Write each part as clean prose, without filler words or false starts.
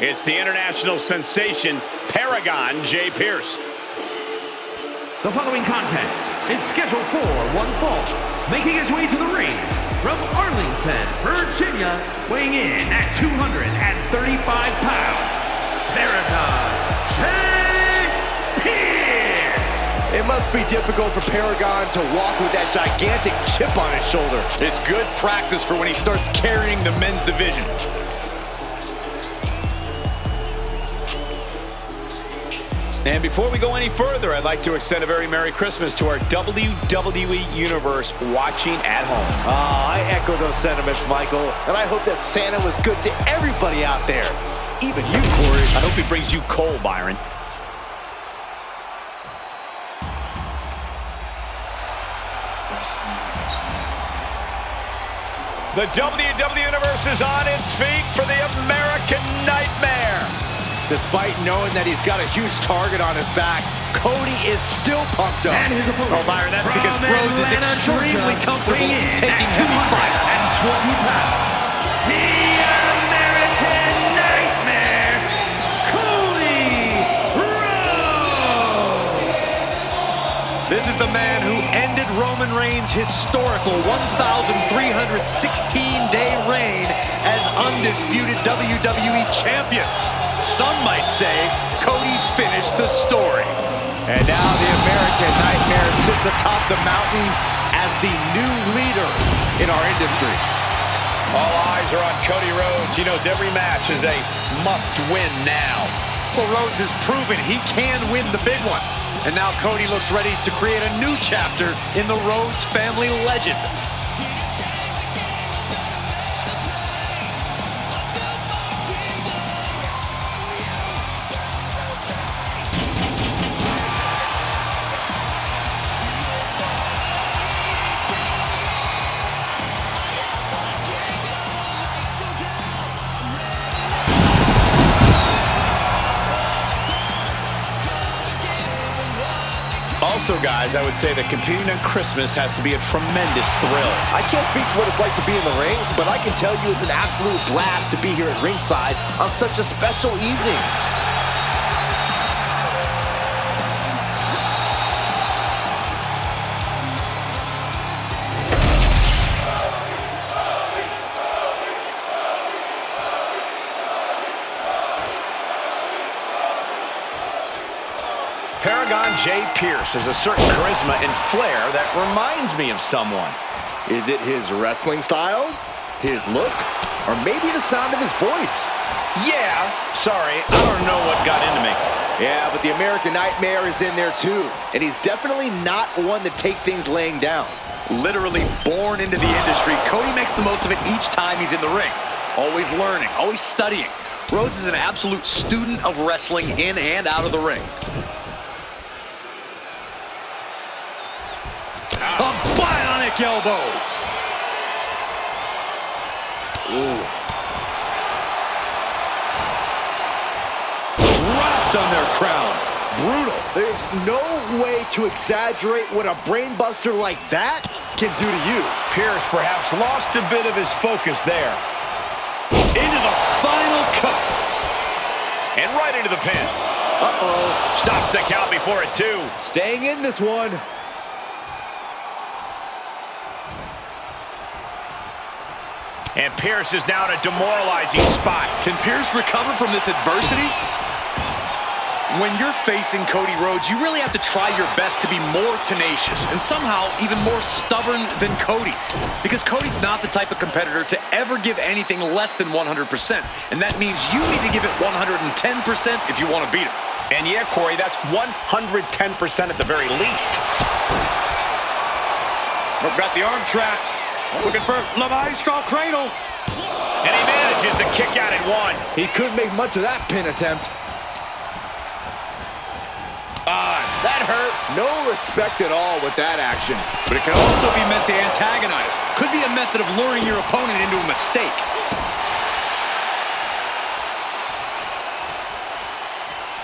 It's the international sensation, Paragon J. Pierce. The following contest is scheduled for one fall. Making his way to the ring from Arlington, Virginia, weighing in at 235 pounds, Paragon J. Pierce. It must be difficult for Paragon to walk with that gigantic chip on his shoulder. It's good practice for when he starts carrying the men's division. And before we go any further, I'd like to extend a very Merry Christmas to our WWE Universe watching at home. I echo those sentiments, Michael. And I hope that Santa was good to everybody out there. Even you, Corey. I hope he brings you coal, Byron. The WWE Universe is on its feet for the American Nightmare. Despite knowing that he's got a huge target on his back, Cody is still pumped up. And his opponent, oh, Byron, that's because Rhodes is extremely comfortable taking heavy fight. 220 pounds, the American Nightmare, Cody Rhodes. This is the man who ended Roman Reigns' historical 1,316-day reign as undisputed WWE champion. Some might say Cody finished the story. And now the American Nightmare sits atop the mountain as the new leader in our industry. All eyes are on Cody Rhodes. He knows every match is a must-win now. Well, Rhodes has proven he can win the big one. And now Cody looks ready to create a new chapter in the Rhodes family legend. Also, guys, I would say that competing on Christmas has to be a tremendous thrill. I can't speak for what it's like to be in the ring, but I can tell you it's an absolute blast to be here at ringside on such a special evening. Paragon J. Pierce has a certain charisma and flair that reminds me of someone. Is it his wrestling style, his look, or maybe the sound of his voice? Yeah, sorry, I don't know what got into me. Yeah, but the American Nightmare is in there too, and he's definitely not one to take things laying down. Literally born into the industry, Cody makes the most of it each time he's in the ring. Always learning, always studying. Rhodes is an absolute student of wrestling in and out of the ring. A bionic elbow. Ooh. Dropped on their crown. Brutal. There's no way to exaggerate what a brainbuster like that can do to you. Pierce perhaps lost a bit of his focus there. Into the final cup. And right into the pin. Uh-oh. Stops the count before it, too. Staying in this one. And Pierce is now in a demoralizing spot. Can Pierce recover from this adversity? When you're facing Cody Rhodes, you really have to try your best to be more tenacious and somehow even more stubborn than Cody. Because Cody's not the type of competitor to ever give anything less than 100%. And that means you need to give it 110% if you want to beat him. And yeah, Corey, that's 110% at the very least. We've got the arm trapped. Looking for Le Maestro Cradle. And he manages to kick out at one. He couldn't make much of that pin attempt. That hurt. No respect at all with that action. But it can also be meant to antagonize. Could be a method of luring your opponent into a mistake.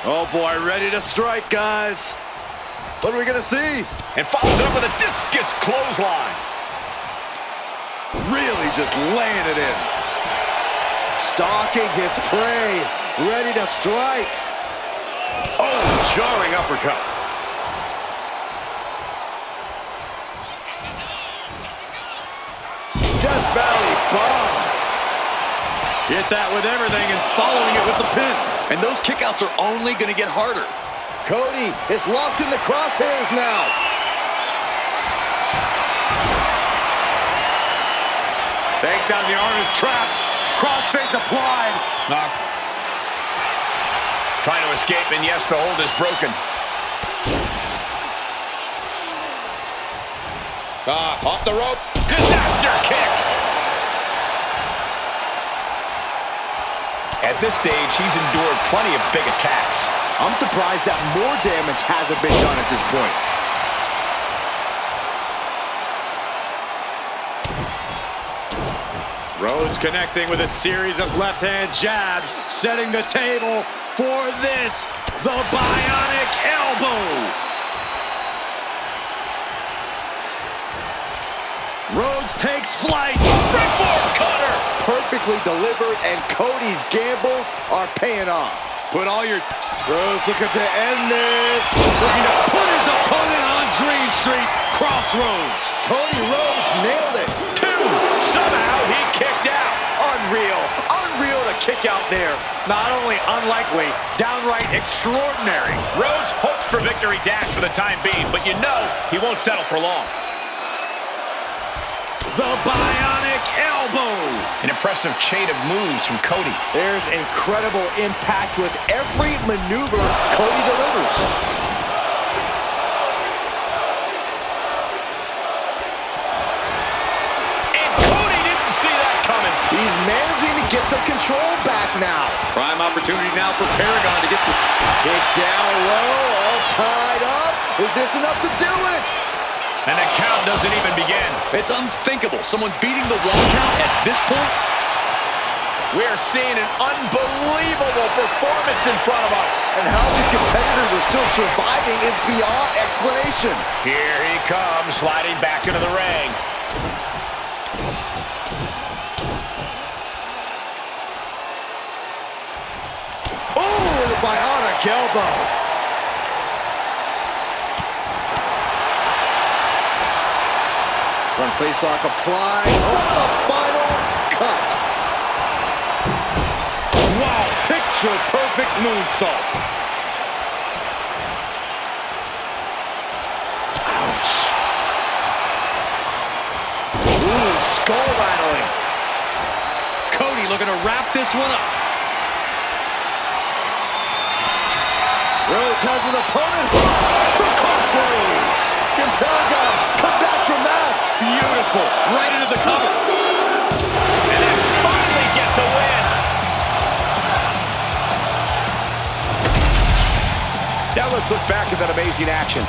Oh boy, ready to strike, guys. What are we gonna see? And follows it up with a discus clothesline. Really just laying it in. Stalking his prey. ready to strike. Oh, jarring uppercut. Death Valley bomb. Hit that with everything and following it with the pin. And those kickouts are only going to get harder. Cody is locked in the crosshairs now. Takedown, the arm is trapped. Crossface applied. Trying to escape, and yes, the hold is broken. Off the rope. Disaster kick. At this stage, he's endured plenty of big attacks. I'm surprised that more damage hasn't been done at this point. Rhodes connecting with a series of left-hand jabs, setting the table for this, the Bionic Elbow. Rhodes takes flight. Springboard cutter. Perfectly delivered, and Cody's gambles are paying off. Put all your... Rhodes looking to end this. Looking to put his opponent on Dream Street. Crossroads. Cody Rhodes nailed it. Two. Somehow he kicked out. Unreal. Unreal to kick out there. Not only unlikely, downright extraordinary. Rhodes hopes for victory dash for the time being, but you know he won't settle for long. The Bionic Elbow. An impressive chain of moves from Cody. There's incredible impact with every maneuver Cody delivers. And Cody didn't see that coming. He's managing to get some control back now. Prime opportunity now for Paragon to get some... Kick down low, all tied up. Is this enough to do it? And the count doesn't even begin. It's unthinkable. Someone beating the 1 count at this point. We are seeing an unbelievable performance in front of us. And how these competitors are still surviving is beyond explanation. Here he comes, sliding back into the ring. Oh, the Bionic Elbow. Front face lock applied for the final cut. Wow, picture perfect moonsault. Ouch. Ooh, skull rattling. Cody looking to wrap this one up. Rhodes has his opponent hooked for crossroads. Can Paragon come back from that? Beautiful, right into the cover. And then finally gets a win. Now let's look back at that amazing action.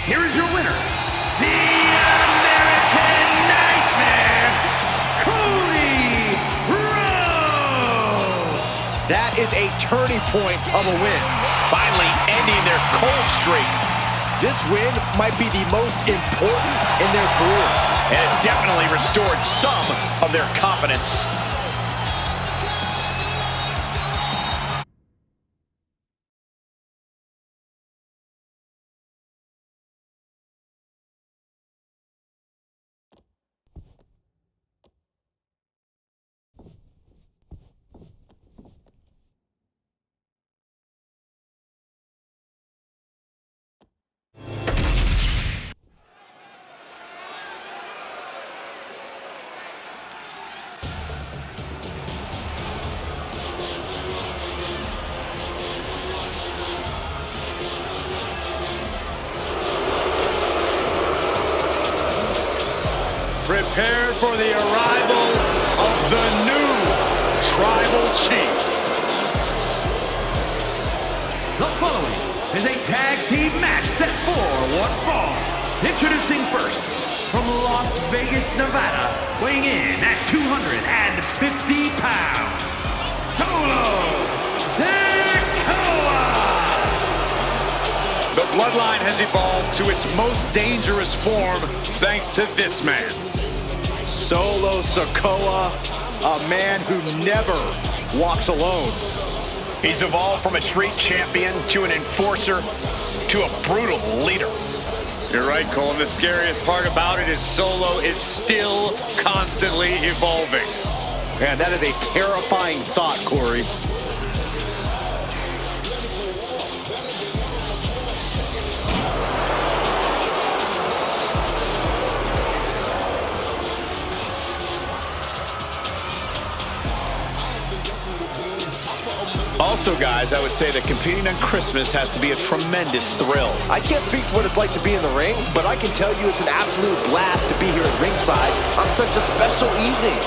Here is your winner, the American Nightmare, Cody Rhodes. That is a turning point of a win. Finally ending their cold streak. This win might be the most important in their career. And it's definitely restored some of their confidence. prepare for the arrival of the new Tribal Chief. The following is a tag team match set for one fall. Introducing first, from Las Vegas, Nevada, weighing in at 250 pounds, Solo Sikoa! The bloodline has evolved to its most dangerous form thanks to this man. Solo Sikoa, a man who never walks alone. He's evolved from a street champion to an enforcer to a brutal leader. You're right, Cole. And the scariest part about it is Solo is still constantly evolving. Man, that is a terrifying thought, Corey. Also, guys, I would say that competing on Christmas has to be a tremendous thrill. I can't speak to what it's like to be in the ring, but I can tell you it's an absolute blast to be here at ringside on such a special evening.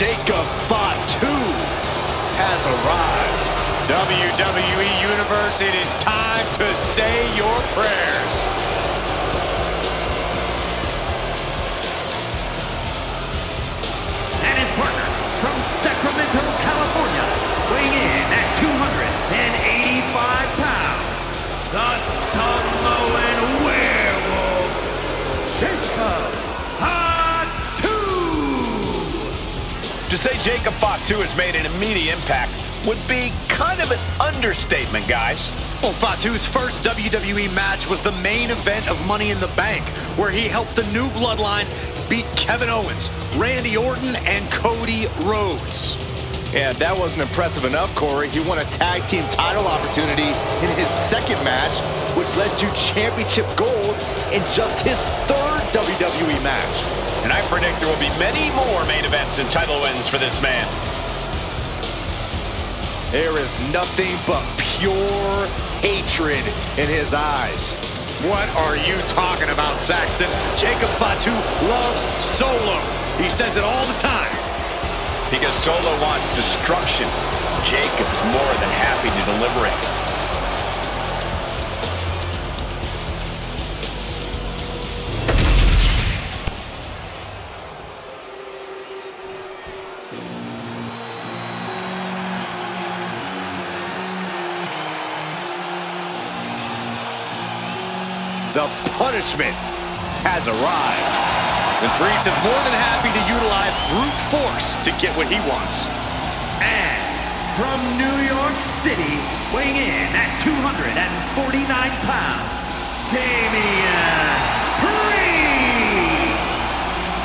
Jacob Fatu has arrived. WWE Universe, it is time to say your prayers. And his partner from Sacramento, California, weighing in at 285 pounds, the Samoan werewolf, Jacob Fatu! To say Jacob Fatu has made an immediate impact would be kind of an understatement, guys. Well, Fatu's first WWE match was the main event of Money in the Bank, where he helped the new bloodline beat Kevin Owens, Randy Orton, and Cody Rhodes. Yeah, that wasn't impressive enough, Corey. He won a tag team title opportunity in his second match, which led to championship gold in just his third WWE match. And I predict there will be many more main events and title wins for this man. There is nothing but pure hatred in his eyes. What are you talking about, Saxton? Jacob Fatu loves Solo. He says it all the time. Because Solo wants destruction, Jacob is more than happy to deliver it. The punishment has arrived. The Priest is more than happy to utilize brute force to get what he wants. And from New York City, weighing in at 249 pounds, Damian Priest!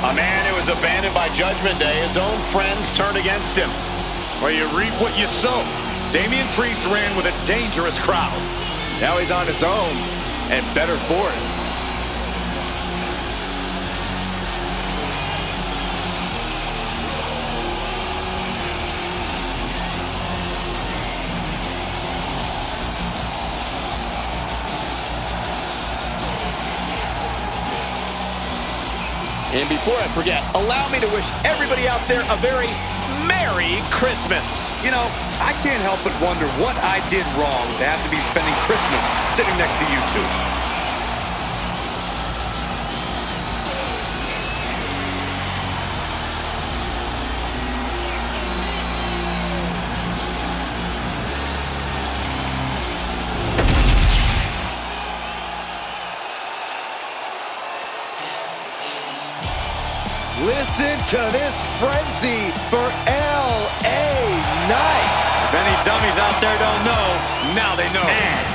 A man who was abandoned by Judgment Day, his own friends turned against him. Well, you reap what you sow. Damian Priest ran with a dangerous crowd. Now he's on his own, and better for it. And before I forget, allow me to wish everybody out there a very Merry Christmas. You know, I can't help but wonder what I did wrong to have to be spending Christmas sitting next to you two. Listen to this frenzy for LA Knight. If any dummies out there don't know, now they know. And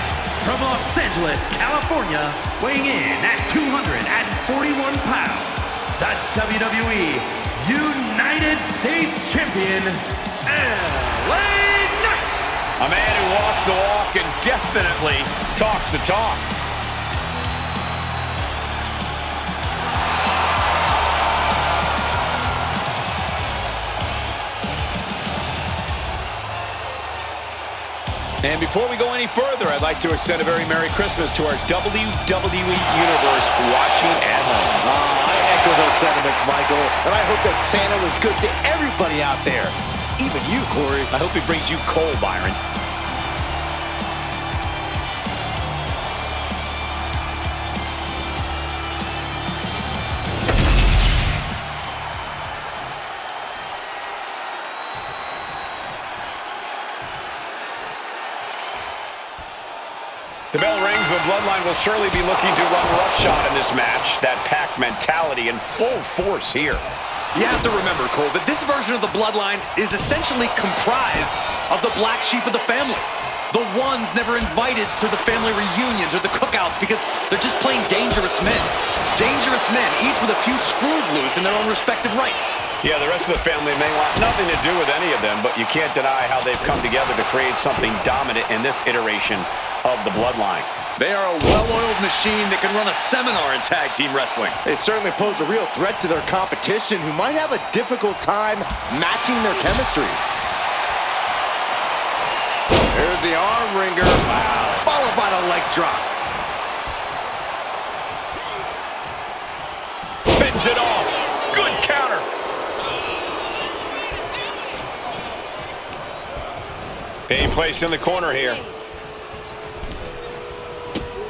from Los Angeles, California, weighing in at 241 pounds, the WWE United States Champion, LA Knight. A man who walks the walk and definitely talks the talk. And before we go any further, I'd like to extend a very Merry Christmas to our WWE Universe watching at home. I echo those sentiments, Michael, and I hope that Santa was good to everybody out there. Even you, Corey. I hope he brings you coal, Byron. The bell rings. The Bloodline will surely be looking to run roughshod in this match. That pack mentality in full force here. You have to remember, Cole, that this version of the Bloodline is essentially comprised of the black sheep of the family. The ones never invited to the family reunions or the cookouts because they're just plain dangerous men. Dangerous men, each with a few screws loose in their own respective rights. Yeah, the rest of the family may want nothing to do with any of them, but you can't deny how they've come together to create something dominant in this iteration of the Bloodline. They are a well-oiled machine that can run a seminar in tag team wrestling. They certainly pose a real threat to their competition, who might have a difficult time matching their chemistry. There's the arm wringer. Wow. Followed by the leg drop. Fends it off. Good counter. Being placed in the corner here.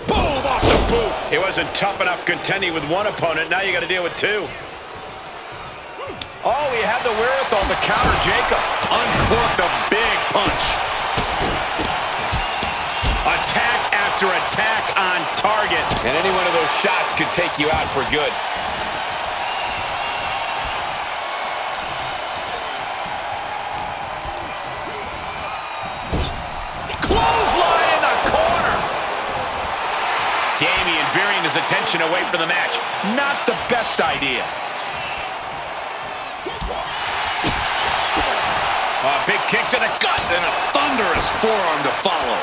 Boom, off the boot. He wasn't tough enough contending with one opponent. Now you got to deal with two. Oh, he had the wherewithal to counter Jacob. Uncorked a big punch. Attack after attack on target. And any one of those shots could take you out for good. Clothesline in the corner. Damian veering his attention away from the match. Not the best idea. A big kick to the gut. And a thunderous forearm to follow.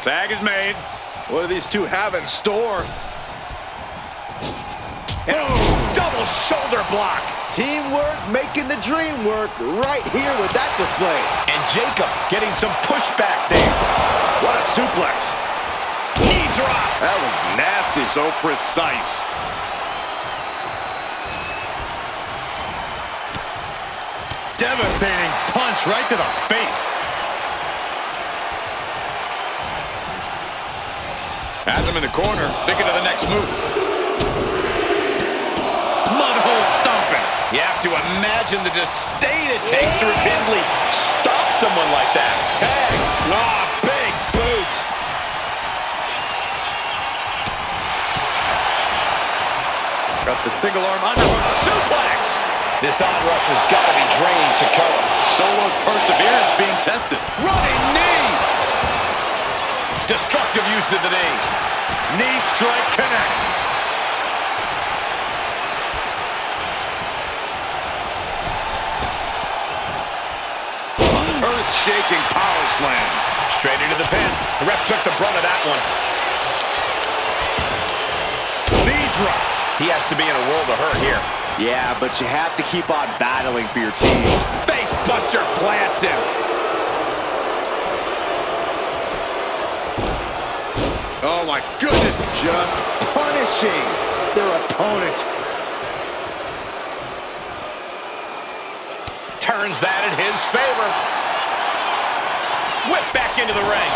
Tag is made. What do these two have in store? And double shoulder block. Teamwork making the dream work right here with that display. And Jacob getting some pushback there. What a suplex. Knee drop. That was nasty. So precise. Devastating punch right to the face. Has him in the corner, thinking of the next move. Mudhole stomping. You have to imagine the disdain it takes to repeatedly stop someone like that. Tag. Ah, big boots. Got the single arm underhook. Suplex. This onrush has got to be draining Sikoa. Solo's perseverance being tested. Running knee. Destructive use of the knee. Knee strike connects. Earth-shaking power slam. Straight into the pin. The ref took the brunt of that one. Knee drop. He has to be in a world of hurt here. Yeah, but you have to keep on battling for your team. Face buster plants him. Oh my goodness. Just punishing their opponent. Turns that in his favor. Whip back into the ring.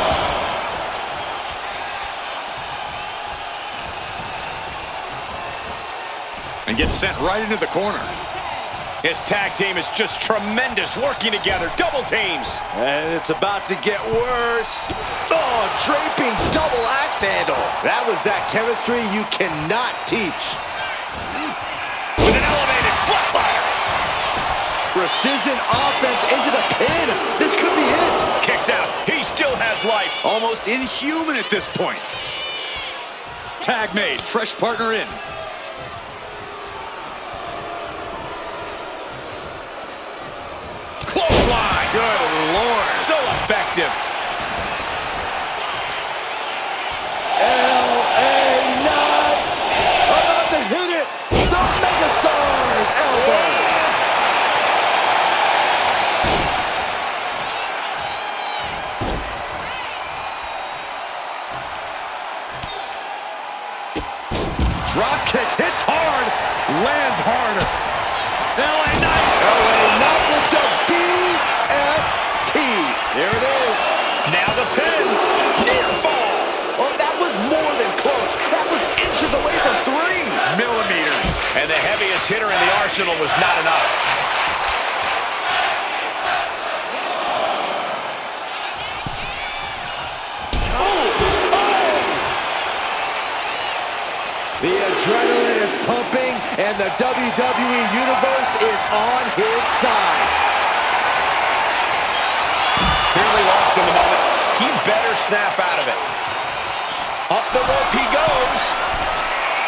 And gets sent right into the corner. His tag team is just tremendous, working together, double teams. And it's about to get worse. Oh, draping double axe handle. That was that chemistry you cannot teach. With an elevated flatliner. Precision offense into the pin. This could be it. Kicks out. He still has life. Almost inhuman at this point. Tag made. Fresh partner in. Clothesline. Good Lord. So effective. L.A. Knight. About to hit it. The Megastar's elbow. Drop kick hits hard. Lands harder. LA Knight. L.A. Knight with the BFT. There it is. Now the pin. Near fall. Oh, that was more than close. That was inches away from 3 millimeters. And the heaviest hitter in the arsenal was not enough. The adrenaline is pumping, and the WWE Universe is on his side. Barely lost in the moment. He better snap out of it. Up the rope he goes.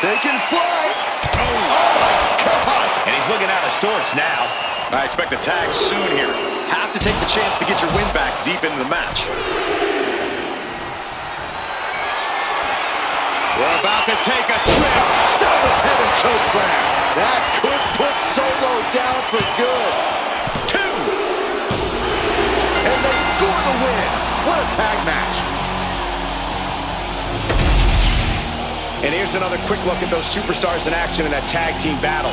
Taking flight. Oh my God. And he's looking out of sorts now. I expect a tag soon here. Have to take the chance to get your win back deep into the match. We're about to take a trip. Son of heaven chokeslam. That could put Solo down for good. 2. And they score the win. What a tag match. And here's another quick look at those superstars in action in that tag team battle.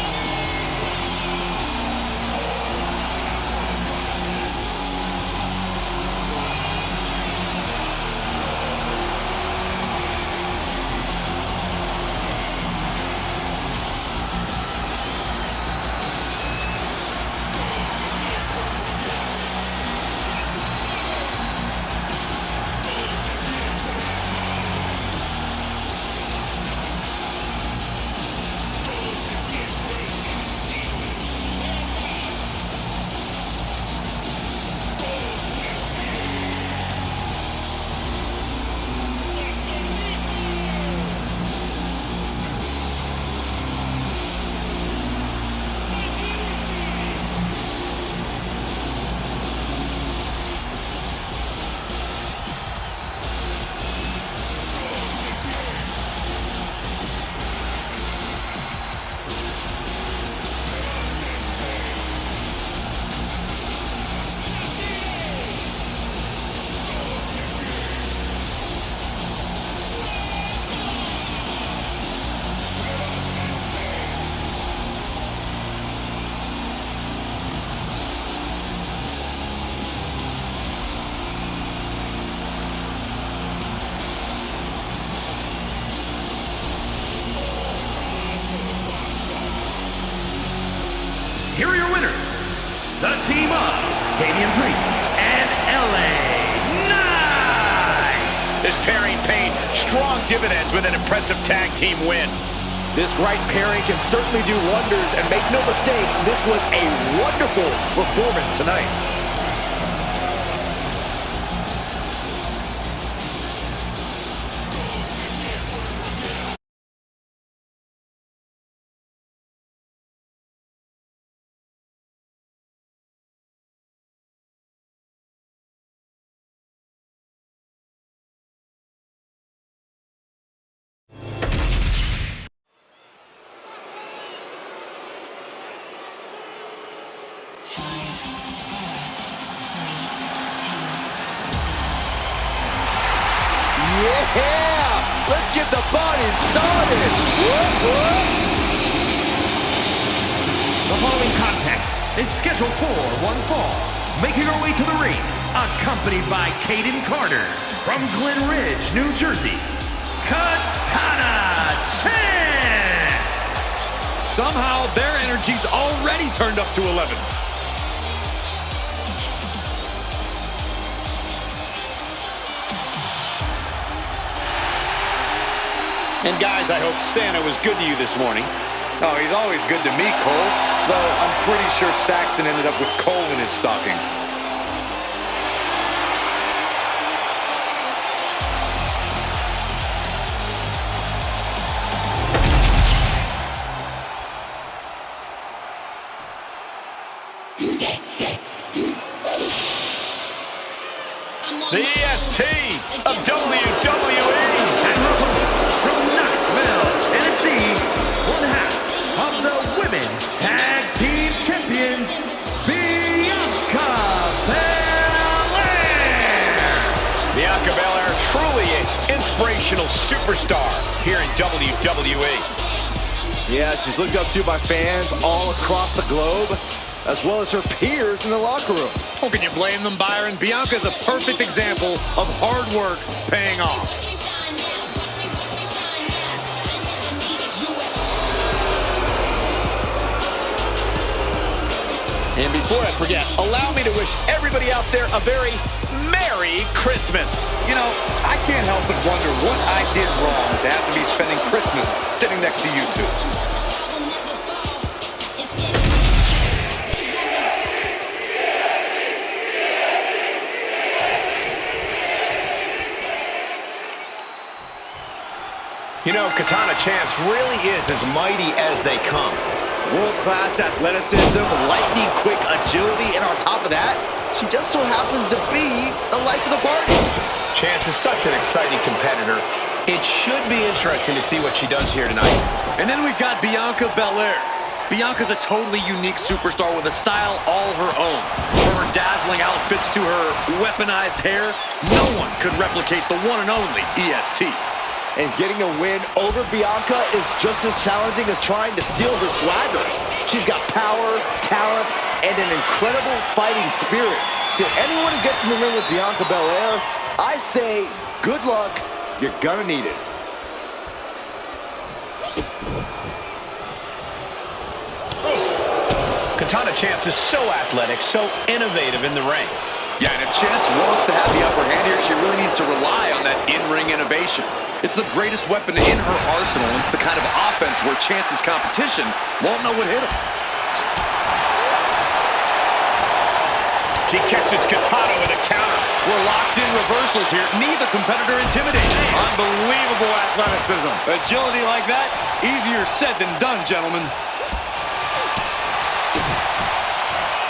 Here are your winners, the team of Damian and LA Knight. This pairing paid strong dividends with an impressive tag team win. This right pairing can certainly do wonders, and make no mistake, this was a wonderful performance tonight. Yeah! Let's get the party started! Whoop, whoop. The following contest is scheduled for one fall. Making her way to the ring, accompanied by Caden Carter from Glen Ridge, New Jersey, Katana Chance! Somehow, their energy's already turned up to 11. And guys, I hope Santa was good to you this morning. Oh, he's always good to me, Cole. Though I'm pretty sure Saxton ended up with coal in his stocking. The EST of WWE. And from Knoxville, Tennessee, one half of the Women's Tag Team Champions, Bianca Belair. Bianca Belair, truly an inspirational superstar here in WWE. Yeah, she's looked up to by fans all across the globe, as well as her peers in the locker room. Oh, can you blame them, Byron? Bianca's a perfect example of hard work paying off. And before I forget, allow me to wish everybody out there a very Merry Christmas. You know, I can't help but wonder what I did wrong to have to be spending Christmas sitting next to you two. You know, Katana Chance really is as mighty as they come. World-class athleticism, lightning-quick agility, and on top of that, she just so happens to be the life of the party. Chance is such an exciting competitor. It should be interesting to see what she does here tonight. And then we've got Bianca Belair. Bianca's a totally unique superstar with a style all her own. From her dazzling outfits to her weaponized hair, no one could replicate the one and only EST. And getting a win over Bianca is just as challenging as trying to steal her swagger. She's got power, talent, and an incredible fighting spirit. To anyone who gets in the ring with Bianca Belair, I say, good luck, you're gonna need it. Katana Chance is so athletic, so innovative in the ring. Yeah, and if Chance wants to have the upper hand here, she really needs to rely on that in-ring innovation. It's the greatest weapon in her arsenal, and it's the kind of offense where Chance's competition won't know what hit him. She catches Katana with a counter. We're locked in reversals here. Neither competitor intimidating. Unbelievable athleticism. Agility like that, easier said than done, gentlemen.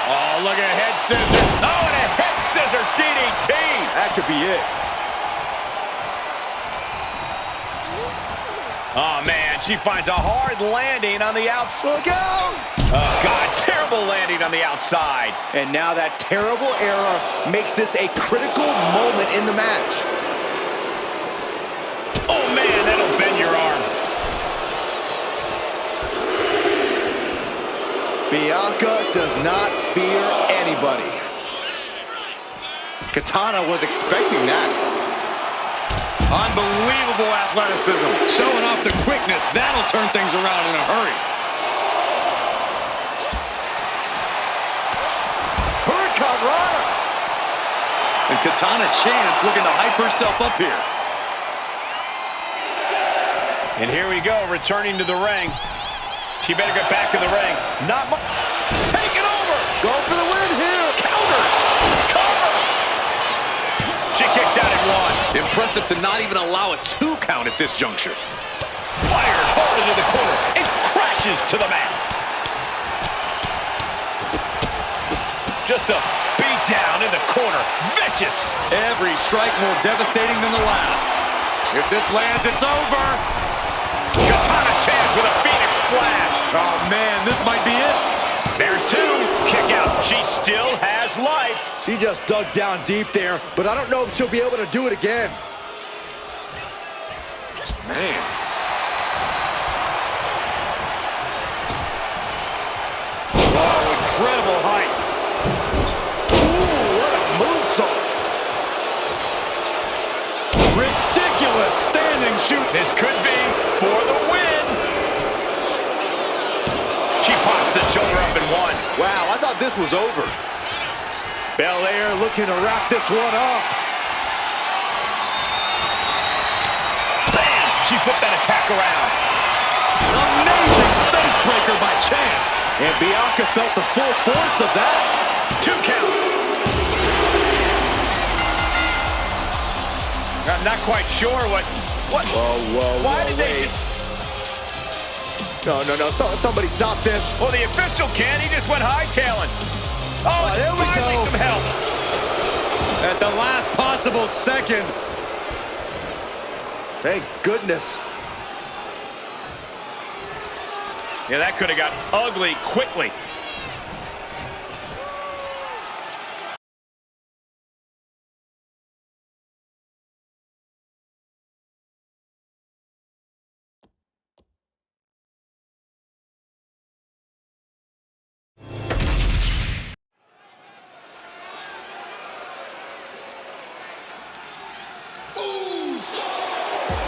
Oh, look at a head scissor. Oh, and a head scissor DDT. That could be it. Oh, man, she finds a hard landing on the outside. Look out! Oh, God, terrible landing on the outside. And now that terrible error makes this a critical moment in the match. Oh, man, that'll bend your arm. Bianca does not fear anybody. Katana was expecting that. Unbelievable athleticism. Showing off the quickness. That'll turn things around in a hurry. Hurricane Rana. And Katana Chance looking to hype herself up here. And here we go, returning to the ring. She better get back to the ring. Not much. Take it over. Go for the win here. Counters. Cover. She kicks out at one. Impressive to not even allow a 2 count at this juncture. Fired hard into the corner. It crashes to the mat. Just a beat down in the corner. Vicious. Every strike more devastating than the last. If this lands, it's over. Katana Chance with a Phoenix splash. Oh, man, this might be it. There's 2. Kick out. She still has life. She just dug down deep there, but I don't know if she'll be able to do it again. Man. Oh, incredible height. Ooh, what a moonsault. Ridiculous standing shoot. This could be for the win. been won. Wow, I thought this was over. Belair looking to wrap this one up. Bam! She flipped that attack around. Amazing face breaker by Chance. And Bianca felt the full force of that. 2 count. I'm not quite sure what. Whoa, Why did they? No. Somebody stop this. Well, the official can't. He just went hightailing. Oh, there we finally go. some help. At the last possible second. Thank goodness. Yeah, that could have got ugly quickly.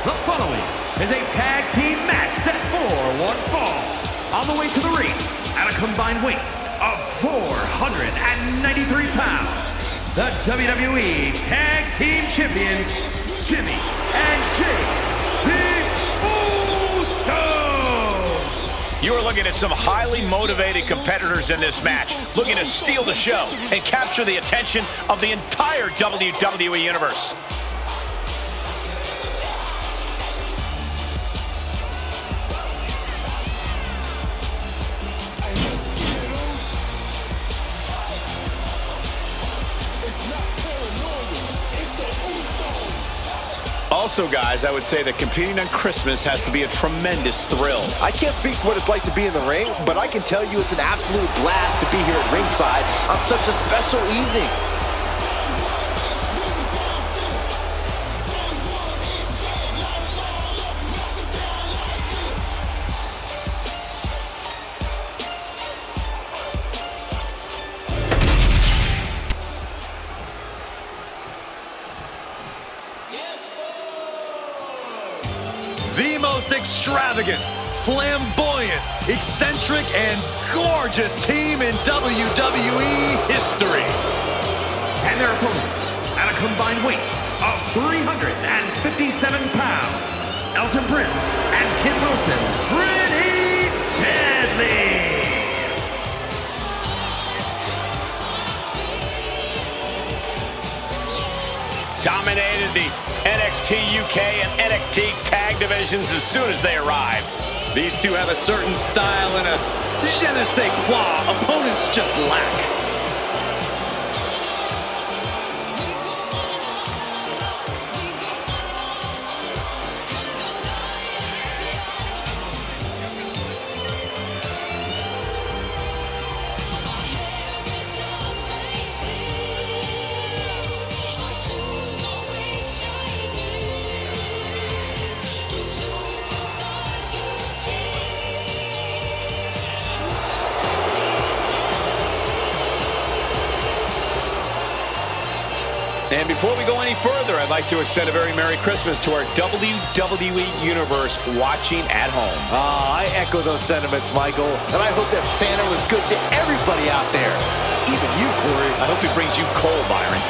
The following is a tag team match set for one fall. On the way to the ring, at a combined weight of 493 pounds, the WWE Tag Team Champions, Jimmy and Jay, the Usos. You are looking at some highly motivated competitors in this match, looking to steal the show and capture the attention of the entire WWE Universe. Also, guys, I would say that competing on Christmas has to be a tremendous thrill. I can't speak for what it's like to be in the ring, but I can tell you it's an absolute blast to be here at ringside on such a special evening. The most extravagant, flamboyant, eccentric, and gorgeous team in WWE history. And their opponents, at a combined weight of 357 pounds, Elton Prince and Kid Wilson, pretty deadly. Dominated the NXT UK and NXT tag divisions as soon as they arrived. These two have a certain style and a je ne sais quoi opponents just lack. And before we go any further, I'd like to extend a very Merry Christmas to our WWE Universe watching at home. I echo those sentiments, Michael, and I hope that Santa was good to everybody out there, even you, Corey. I hope he brings you coal, Byron.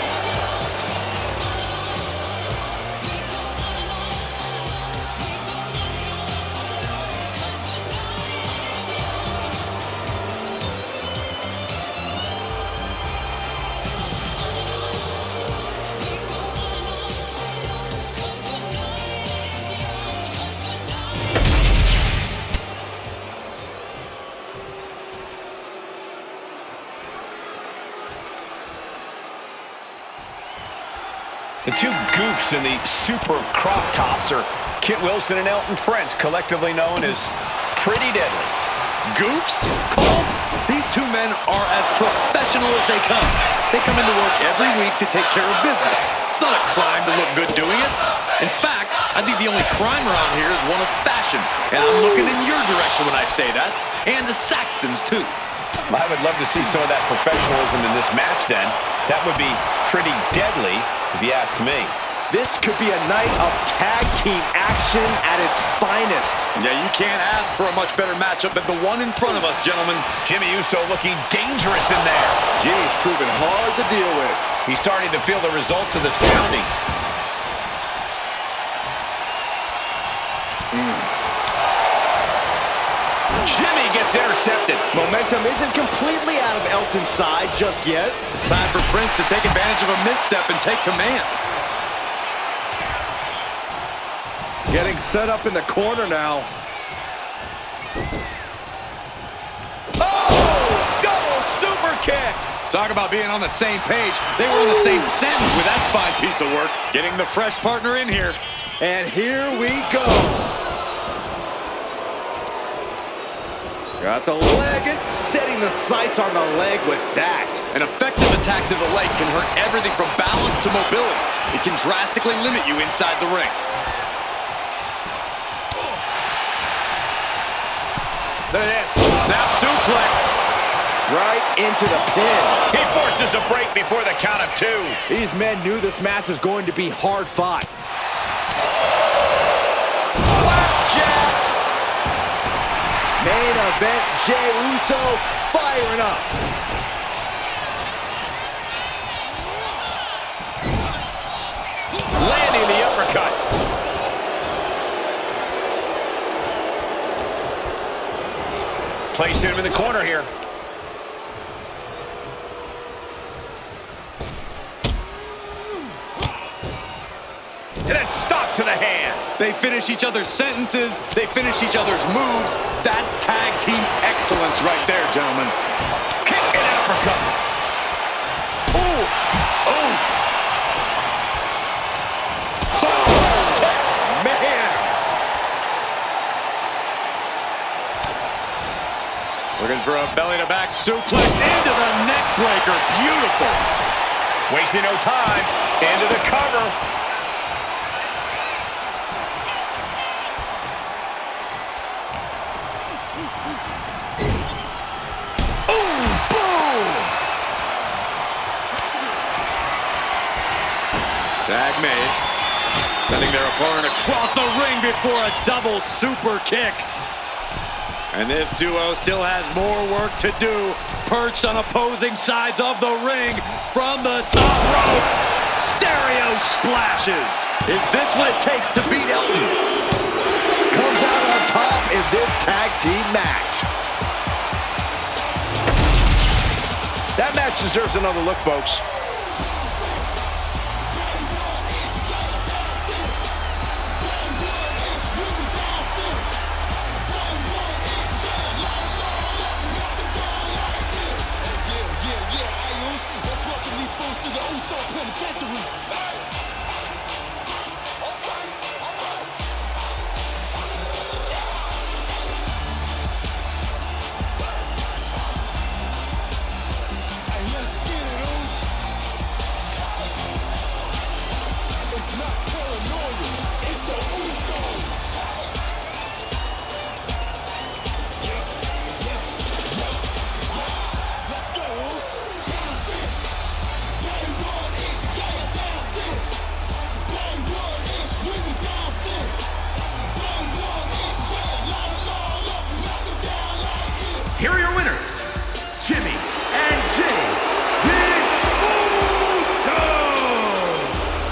The two goofs in the super crop tops are Kit Wilson and Elton Prince, collectively known as Pretty Deadly. Goofs? Cole, these two men are as professional as they come. They come into work every week to take care of business. It's not a crime to look good doing it. In fact, I think the only crime around here is one of fashion. And I'm looking in your direction when I say that. And the Saxtons, too. I would love to see some of that professionalism in this match then. That would be pretty deadly, if you ask me. This could be a night of tag team action at its finest. Yeah, you can't ask for a much better matchup than the one in front of us, gentlemen. Jimmy Uso looking dangerous in there. Jimmy's proven hard to deal with. He's starting to feel the results of this pounding. Jimmy gets intercepted. Momentum isn't completely out of Elton's side just yet. It's time for Prince to take advantage of a misstep and take command. Getting set up in the corner now. Oh! Double super kick! Talk about being on the same page. They were on the same sentence with that fine piece of work. Getting the fresh partner in here. And here we go. Got the leg, setting the sights on the leg with that. An effective attack to the leg can hurt everything from balance to mobility. It can drastically limit you inside the ring. Look at this. Snap suplex. Right into the pin. He forces a break before the count of 2. These men knew this match was going to be hard fought. Blackjack. Main event, Jey Uso firing up. Landing the uppercut. Placed him in the corner here. And then stop to the hand. They finish each other's sentences. They finish each other's moves. That's tag team excellence right there, gentlemen. Kick and uppercut. Oof. Oof. Man. Looking for a belly-to-back suplex into the neck breaker. Beautiful. Wasting no time. Into the cover. Tag made. Sending their opponent across the ring before a double super kick. And this duo still has more work to do. Perched on opposing sides of the ring from the top rope. Stereo splashes. Is this what it takes to beat Elton? Comes out on top in this tag team match. That match deserves another look, folks. Here are your winners, Jimmy and Jey Uso.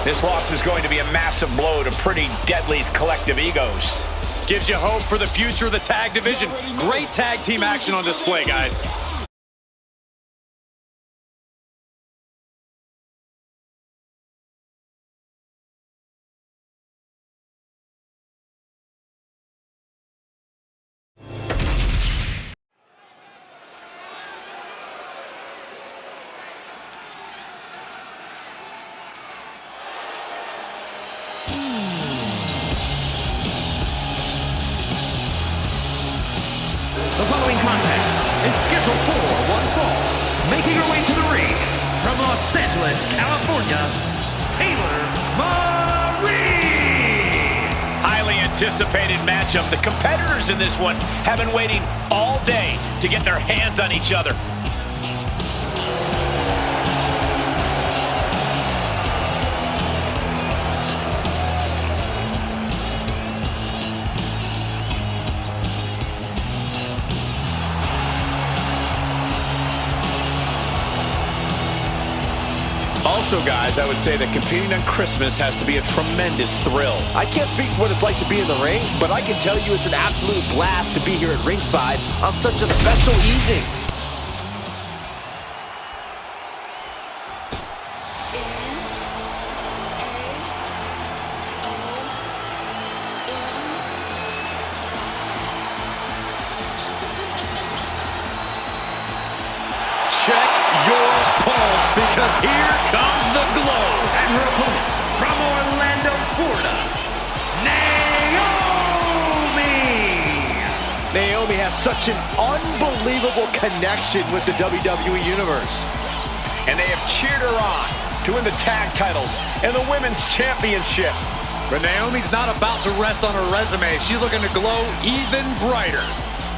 This loss is going to be a massive blow to Pretty Deadly's collective egos. Gives you hope for the future of the tag division. Great tag team action on display, guys. The following contest is scheduled for one fall. Making her way to the ring from Los Angeles, California, Taylor Marie. Highly anticipated matchup. The competitors in this one have been waiting all day to get their hands on each other. Also, guys, I would say that competing on Christmas has to be a tremendous thrill. I can't speak for what it's like to be in the ring, but I can tell you it's an absolute blast to be here at ringside on such a special evening. Check your pulse, because here comes the glow. And her opponent from Orlando, Florida, Naomi! Naomi has such an unbelievable connection with the WWE Universe. And they have cheered her on to win the tag titles and the women's championship. But Naomi's not about to rest on her resume. She's looking to glow even brighter.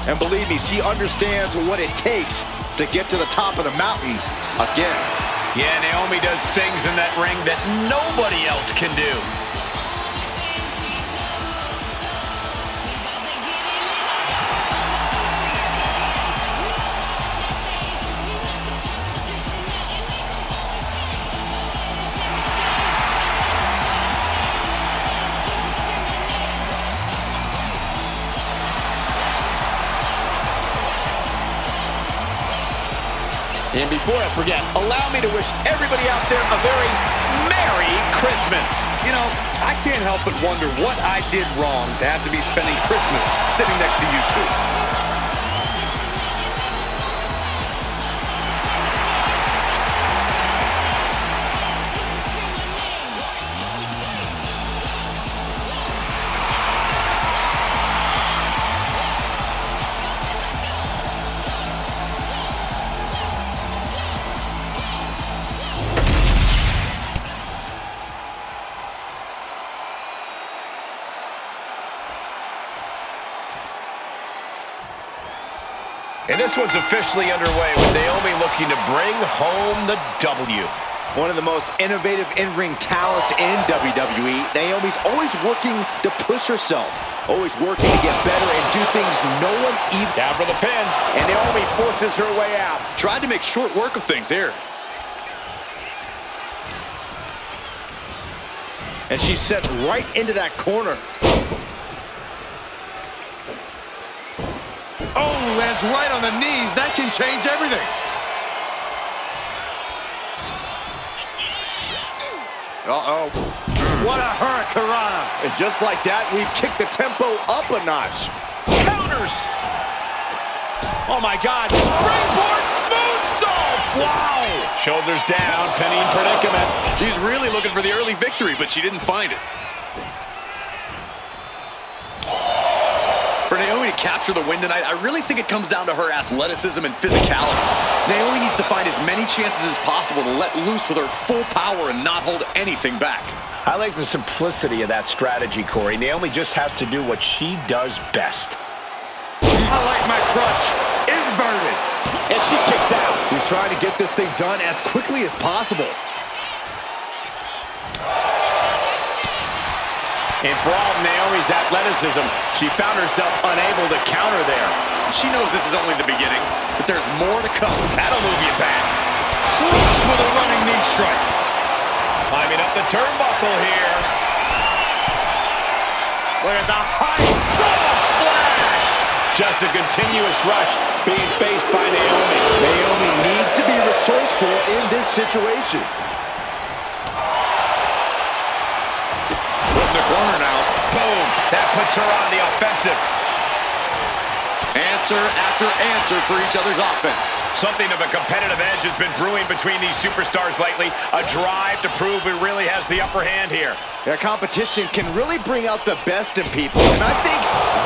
And believe me, she understands what it takes to get to the top of the mountain again. Yeah, Naomi does things in that ring that nobody else can do. And before I forget, allow me to wish everybody out there a very Merry Christmas. You know, I can't help but wonder what I did wrong to have to be spending Christmas sitting next to you two. And this one's officially underway with Naomi looking to bring home the W. One of the most innovative in-ring talents in WWE. Naomi's always working to push herself, always working to get better and do things no one even... Down for the pin, and Naomi forces her way out. Tried to make short work of things here. And she's set right into that corner. Oh, lands right on the knees. That can change everything. Uh-oh. What a hurricanrana. And just like that, we've kicked the tempo up a notch. Counters. Oh, my God. Springboard moonsault. Wow. Shoulders down, pinning predicament. She's really looking for the early victory, but she didn't find it. For Naomi to capture the win tonight, I really think it comes down to her athleticism and physicality. Naomi needs to find as many chances as possible to let loose with her full power and not hold anything back. I like the simplicity of that strategy, Corey. Naomi just has to do what she does best. I like my crush inverted. And she kicks out. She's trying to get this thing done as quickly as possible. And for all of Naomi's athleticism, she found herself unable to counter there. She knows this is only the beginning, but there's more to come. That'll move you back. Crushed with a running knee strike. Climbing up the turnbuckle here. Look at the height. Frog splash. Just a continuous rush being faced by Naomi. Naomi needs to be resourceful in this situation. In the corner now. Boom. That puts her on the offensive. Answer after answer for each other's offense. Something of a competitive edge has been brewing between these superstars lately. A drive to prove who really has the upper hand here. Their competition can really bring out the best in people, and I think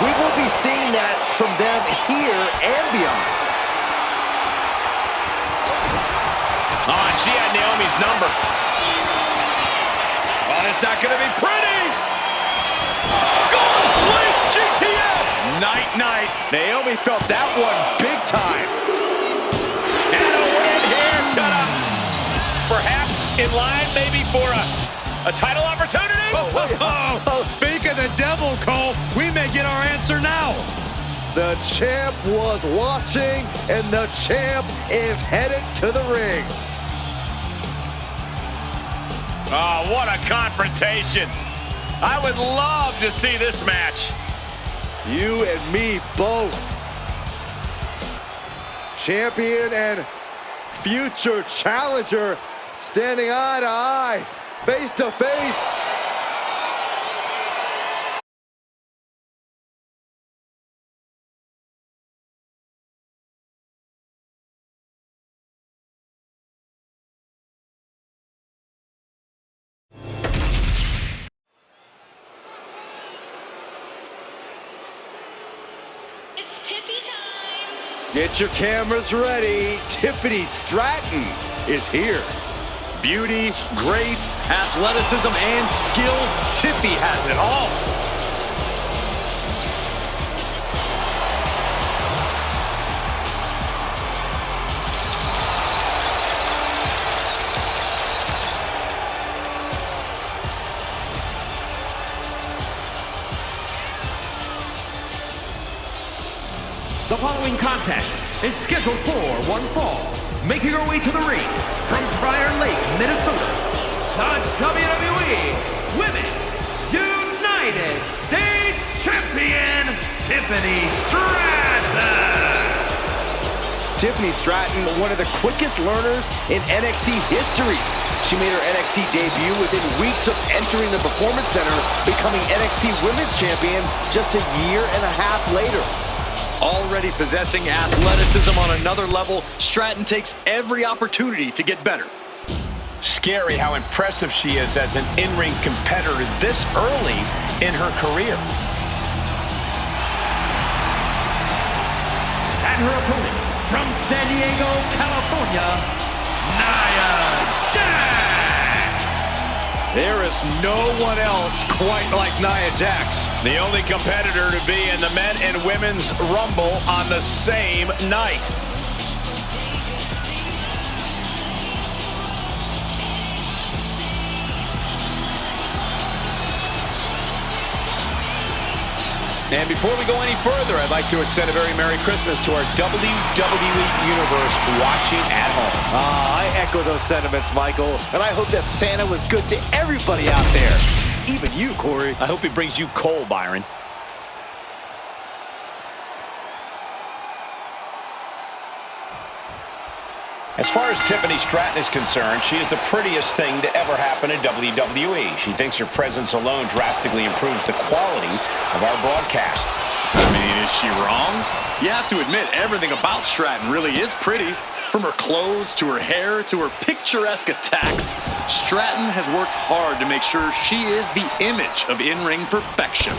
we will be seeing that from them here and beyond. Oh, and she had Naomi's number. Oh, it's not going to be pretty. Go to sleep, GTS. Night, night. Naomi felt that one big time. And a win here, ta-da. Perhaps in line maybe for a title opportunity. Speak of the devil, Cole. We may get our answer now. The champ was watching, and the champ is headed to the ring. Oh, what a confrontation. I would love to see this match. You and me both. Champion and future challenger standing eye to eye, face to face. Get your cameras ready. Tiffany Stratton is here. Beauty, grace, athleticism, and skill. Tiffy has it all. The following contest is scheduled for one fall. Making her way to the ring from Prior Lake, Minnesota, the WWE Women's United States Champion, Tiffany Stratton. Tiffany Stratton, one of the quickest learners in NXT history. She made her NXT debut within weeks of entering the Performance Center, becoming NXT Women's Champion just a year and a half later. Already possessing athleticism on another level, Stratton takes every opportunity to get better. Scary how impressive she is as an in-ring competitor this early in her career. And her opponent from San Diego, California, Nia Jax. There is no one else quite like Nia Jax. The only competitor to be in the men and women's Rumble on the same night. And before we go any further, I'd like to extend a very Merry Christmas to our WWE Universe watching at home. I echo those sentiments, Michael, and I hope that Santa was good to everybody out there. Even you, Corey. I hope he brings you coal, Byron. As far as Tiffany Stratton is concerned, she is the prettiest thing to ever happen in WWE. She thinks her presence alone drastically improves the quality of our broadcast. I mean, is she wrong? You have to admit, everything about Stratton really is pretty. From her clothes, to her hair, to her picturesque attacks, Stratton has worked hard to make sure she is the image of in-ring perfection.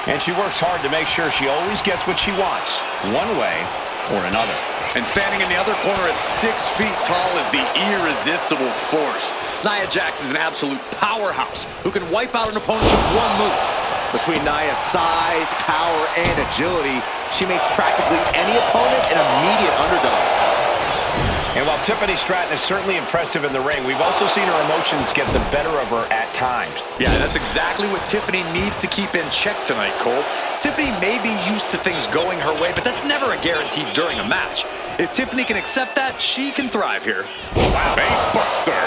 And she works hard to make sure she always gets what she wants, one way or another. And standing in the other corner at 6 feet tall is the irresistible force. Nia Jax is an absolute powerhouse who can wipe out an opponent with one move. Between Nia's size, power, and agility, she makes practically any opponent an immediate underdog. And while Tiffany Stratton is certainly impressive in the ring, we've also seen her emotions get the better of her at times. Yeah, that's exactly what Tiffany needs to keep in check tonight, Cole. Tiffany may be used to things going her way, but that's never a guarantee during a match. If Tiffany can accept that, she can thrive here. Wow. Facebuster.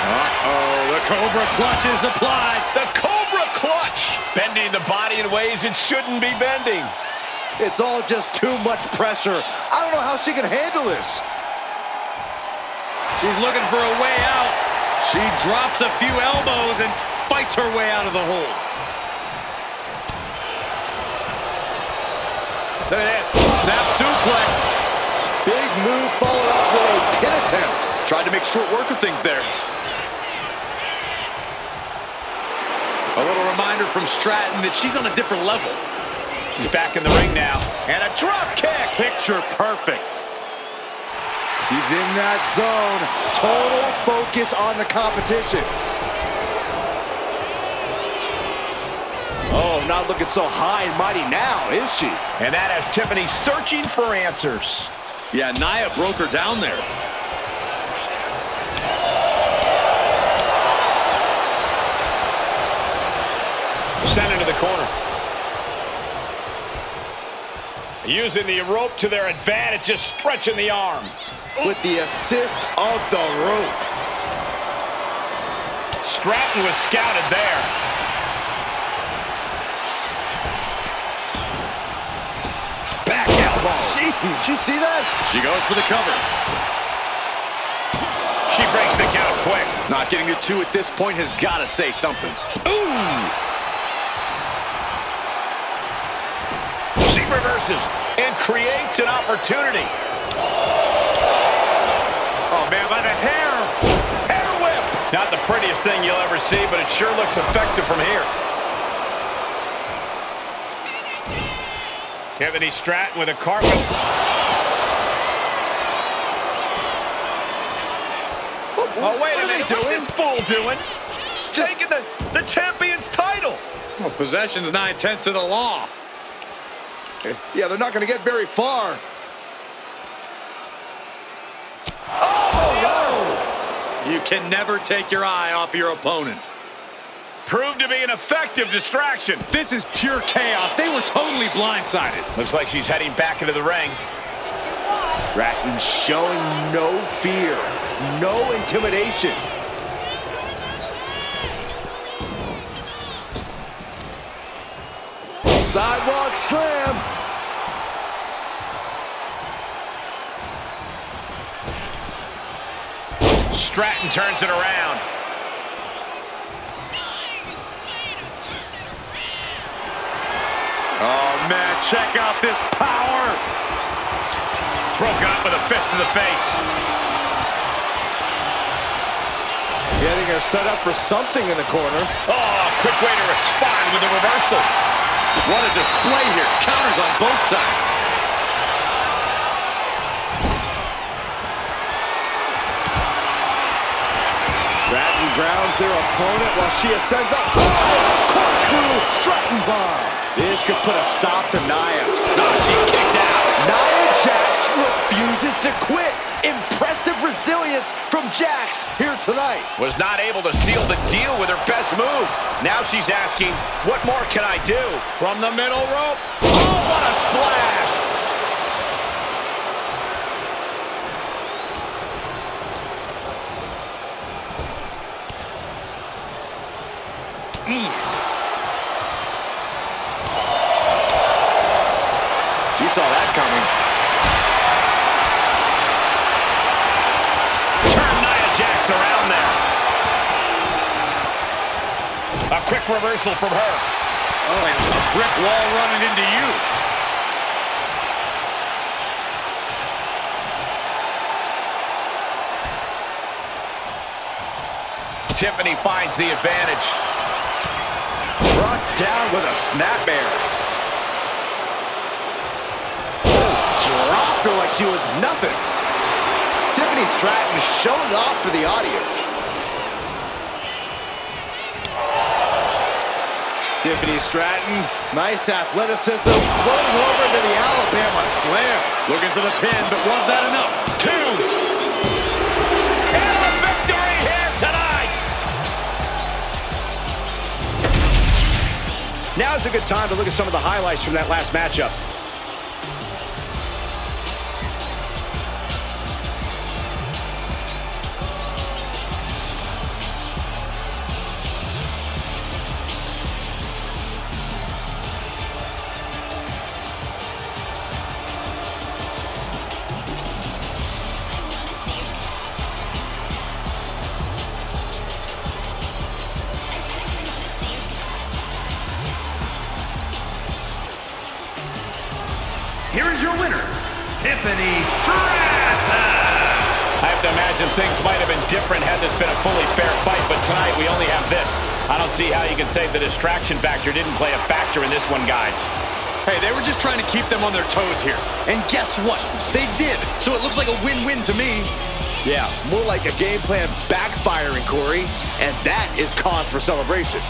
Uh-oh, the Cobra Clutch is applied. The Cobra Clutch. Bending the body in ways it shouldn't be bending. It's all just too much pressure. I don't know how she can handle this. She's looking for a way out. She drops a few elbows and fights her way out of the hole. Look at this. Snap suplex. Big move followed up with a pin attempt. Tried to make short work of things there. A little reminder from Stratton that she's on a different level. She's back in the ring now. And a drop kick. Picture perfect. She's in that zone. Total focus on the competition. Oh, not looking so high and mighty now, is she? And that has Tiffany searching for answers. Yeah, Nia broke her down there. Sent into the corner. Using the rope to their advantage, just stretching the arm. With the assist of the rope. Stratton was scouted there. Back elbow. Jeez, you see that? She goes for the cover. She breaks the count quick. Not getting to 2 at this point has got to say something. Ooh! She reverses and creates an opportunity. Oh, man, by the hair. Hair whip! Not the prettiest thing you'll ever see, but it sure looks effective from here. Tiffany Stratton with a carpet. Oh, wait a minute. What's this fool doing? Taking the champion's title. Well, possession's 9/10 of the law. Yeah, they're not going to get very far. You can never take your eye off your opponent. Proved to be an effective distraction. This is pure chaos. They were totally blindsided. Looks like she's heading back into the ring. Stratton showing no fear, no intimidation. Sidewalk slam. Stratton turns it around. Oh, man, check out this power. Broken up with a fist to the face. Getting her set up for something in the corner. Oh, quick way to respond with a reversal. What a display here. Counters on both sides. Stratton grounds their opponent while she ascends up. Oh! Corkscrew Stratton bomb. This could put a stop to Nia. No, she kicked out. Nia Jax refuses to quit. Impressive resilience from Jax here tonight. Was not able to seal the deal with her best move. Now she's asking, what more can I do? From the middle rope. Oh, what a splash. You saw that coming. Turn Nia Jax around there. A quick reversal from her. Oh, and a brick wall running into you. Tiffany finds the advantage. Brought down with a snapmare. Just dropped her like she was nothing. Tiffany Stratton showing off for the audience. Tiffany Stratton, nice athleticism, floating over into the Alabama slam. Looking for the pin, but was that enough? 2. And a victory here tonight. Now's a good time to look at some of the highlights from that last matchup. Here is your winner, Tiffany Stratton. I have to imagine things might have been different had this been a fully fair fight, but tonight we only have this. I don't see how you can say the distraction factor didn't play a factor in this one, guys. Hey, they were just trying to keep them on their toes here. And guess what? They did. So it looks like a win-win to me. Yeah, more like a game plan backfiring, Corey. And that is cause for celebration.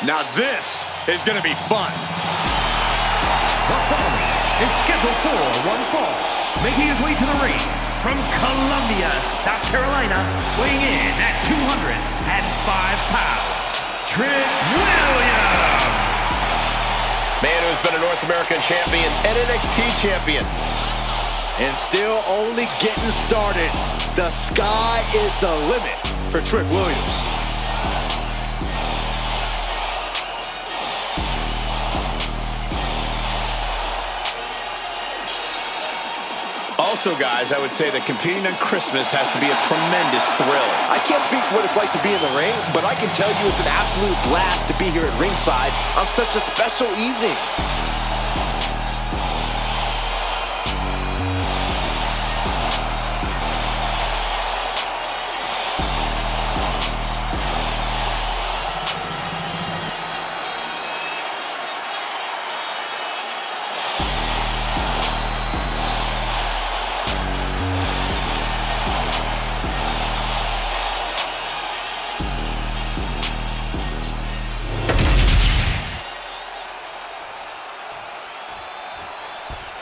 Now this is going to be fun. The following is scheduled for one fall. Making his way to the ring from Columbia, South Carolina, weighing in at 205 pounds, Trick Williams. Man who's been a North American champion and NXT champion. And still only getting started. The sky is the limit for Trick Williams. Also, guys, I would say that competing on Christmas has to be a tremendous thrill. I can't speak for what it's like to be in the ring, but I can tell you it's an absolute blast to be here at ringside on such a special evening.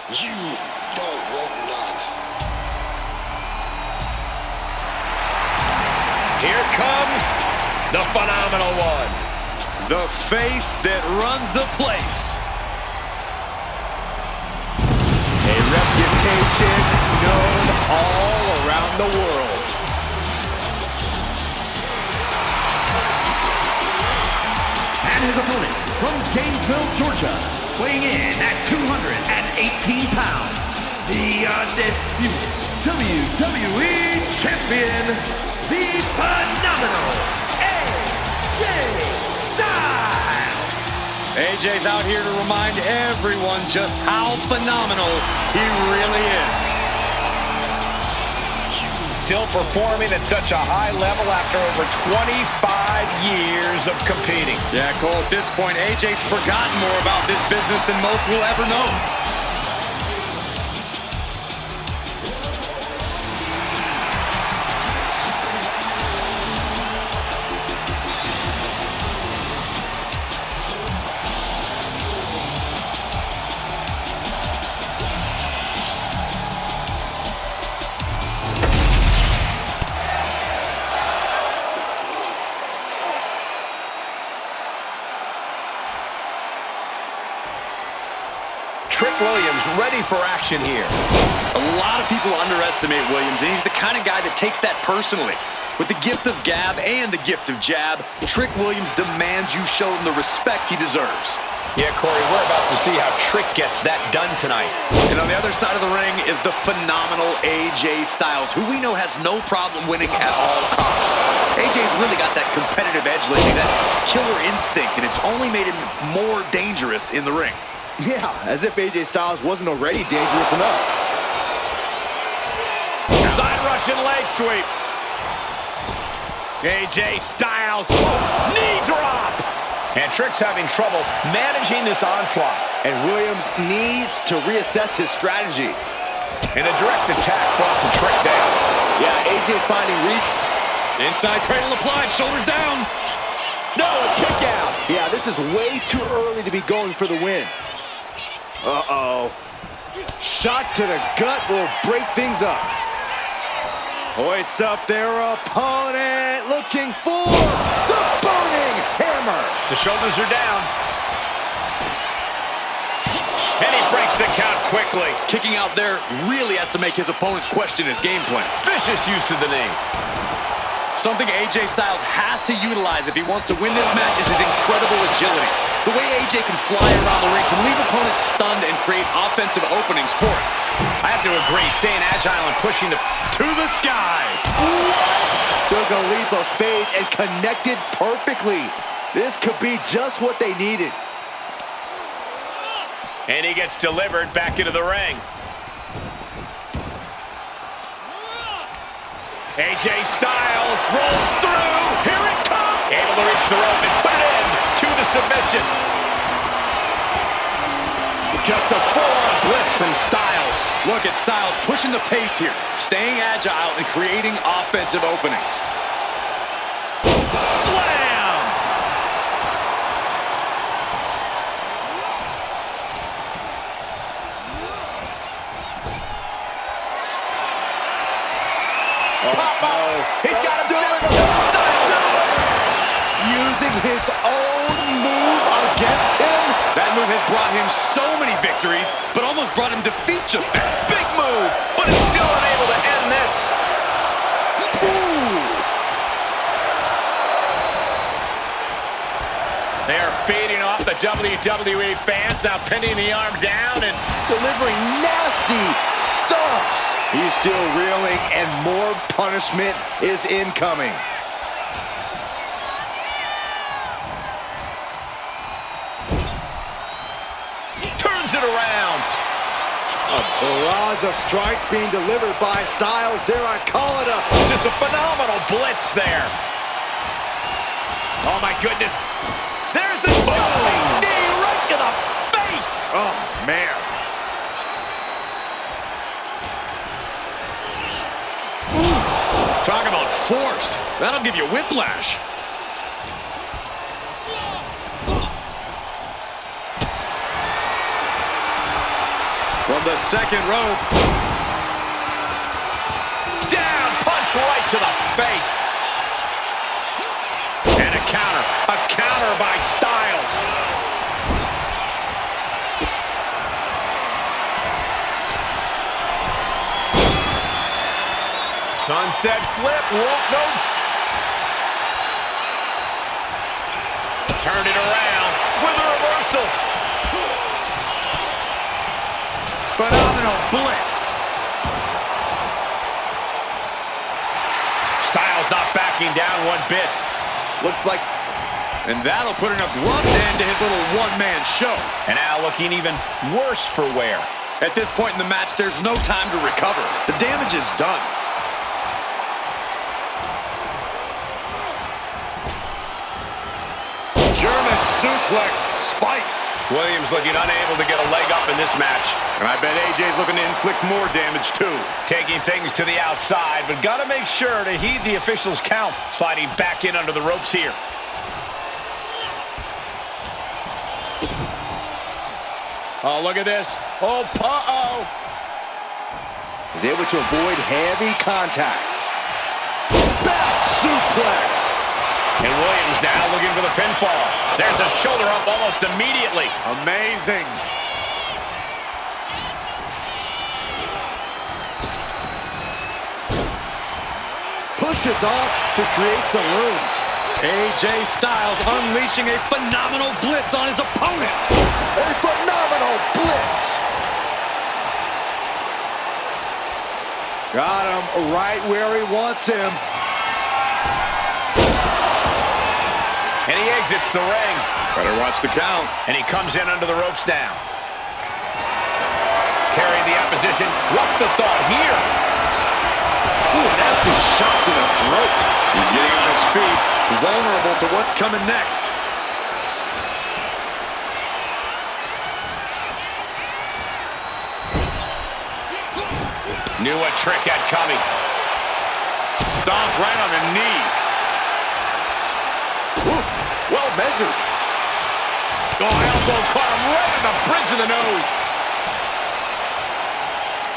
You don't want none. Here comes the phenomenal one. The face that runs the place. A reputation known all around the world. And his opponent from Gainesville, Georgia, weighing in at 218 pounds, the undisputed WWE Champion, the phenomenal AJ Styles. AJ's out here to remind everyone just how phenomenal he really is. Still performing at such a high level after over 25 years of competing. Yeah, Cole, at this point, AJ's forgotten more about this business than most will ever know. Trick Williams ready for action here. A lot of people underestimate Williams, and he's the kind of guy that takes that personally. With the gift of gab and the gift of jab, Trick Williams demands you show him the respect he deserves. Yeah, Corey, we're about to see how Trick gets that done tonight. And on the other side of the ring is the phenomenal AJ Styles, who we know has no problem winning at all costs. AJ's really got that competitive edge lately, that killer instinct, and it's only made him more dangerous in the ring. Yeah, as if AJ Styles wasn't already dangerous enough. Side Russian leg sweep. AJ Styles, knee drop. And Trick's having trouble managing this onslaught. And Williams needs to reassess his strategy. And a direct attack brought the Trick down. Yeah, AJ finding Inside cradle applied, shoulders down. No, a kick out. Yeah, this is way too early to be going for the win. Uh-oh. Shot to the gut will break things up. Hoists up their opponent, looking for the burning hammer. The shoulders are down. And he breaks the count quickly. Kicking out there really has to make his opponent question his game plan. Vicious use of the knee. Something AJ Styles has to utilize if he wants to win this match is his incredible agility. The way AJ can fly around the ring can leave opponents stunned and create offensive openings for him. I have to agree, staying agile and pushing to the sky. What? Took a leap of faith and connected perfectly. This could be just what they needed. And he gets delivered back into the ring. AJ Styles rolls through. Here it comes. Able to reach the rope and put it in to the submission. Just a full-on blitz from Styles. Look at Styles pushing the pace here, staying agile and creating offensive openings. Slam! Using his own move against him. That move has brought him so many victories, but almost brought him defeat just then. Big move, but it's still unable to end this. Ooh. They are feeding off the WWE fans, now pinning the arm down and Delivering nasty stomps. He's still reeling, and more punishment is incoming. turns it around. A barrage of strikes being delivered by Styles. Dare I call it a... It's just a phenomenal blitz there. Oh, my goodness. There's the jumping knee right to the face. Oh, man. Talk about force. That'll give you whiplash. From the second rope. Down, punch right to the face. And a counter by Styles. Sunset flip, won't go. Turned it around with a reversal. Phenomenal blitz. Styles not backing down one bit. Looks like... And that'll put an abrupt end to his little one-man show. And now looking even worse for wear. At this point in the match, there's no time to recover. The damage is done. German suplex spiked. Williams looking unable to get a leg up in this match. And I bet AJ's looking to inflict more damage, too. Taking things to the outside, but got to make sure to heed the official's count. Sliding back in under the ropes here. Oh, look at this. Oh, uh-oh. Is able to avoid heavy contact. Back suplex. And Williams now looking for the pinfall. There's a shoulder up almost immediately. Amazing. Pushes off to create some room. AJ Styles unleashing a phenomenal blitz on his opponent. A phenomenal blitz. Got him right where he wants him. And he exits the ring. Better watch the count. And he comes in under the ropes now. Carrying the opposition. What's the thought here? Ooh, nasty shot to the throat. He's getting on his feet, vulnerable to what's coming next. Knew what trick had coming. Stomp right on the knee. Ooh, well measured. Oh, elbow caught him right in the bridge of the nose.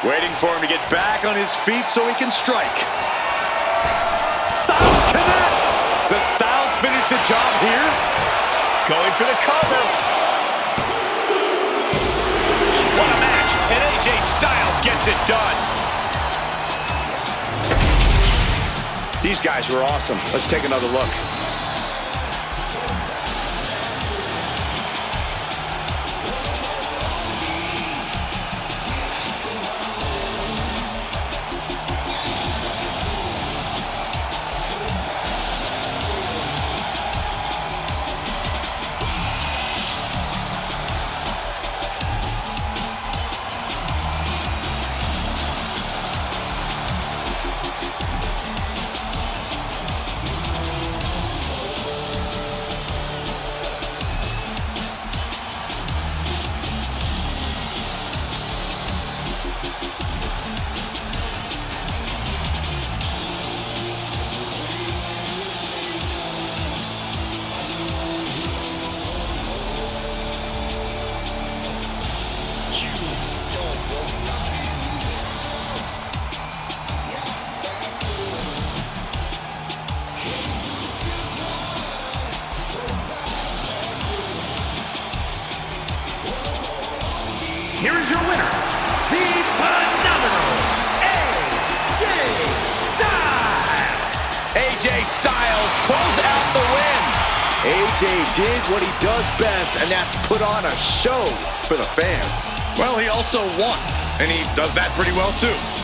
Waiting for him to get back on his feet so he can strike. Styles connects. Does Styles finish the job here? Going for the cover. What a match. And AJ Styles gets it done. These guys were awesome. Let's take another look. here is your winner, the phenomenal AJ Styles. AJ Styles pulls out the win. AJ did what he does best, and that's put on a show for the fans. Well, he also won, and he does that pretty well too.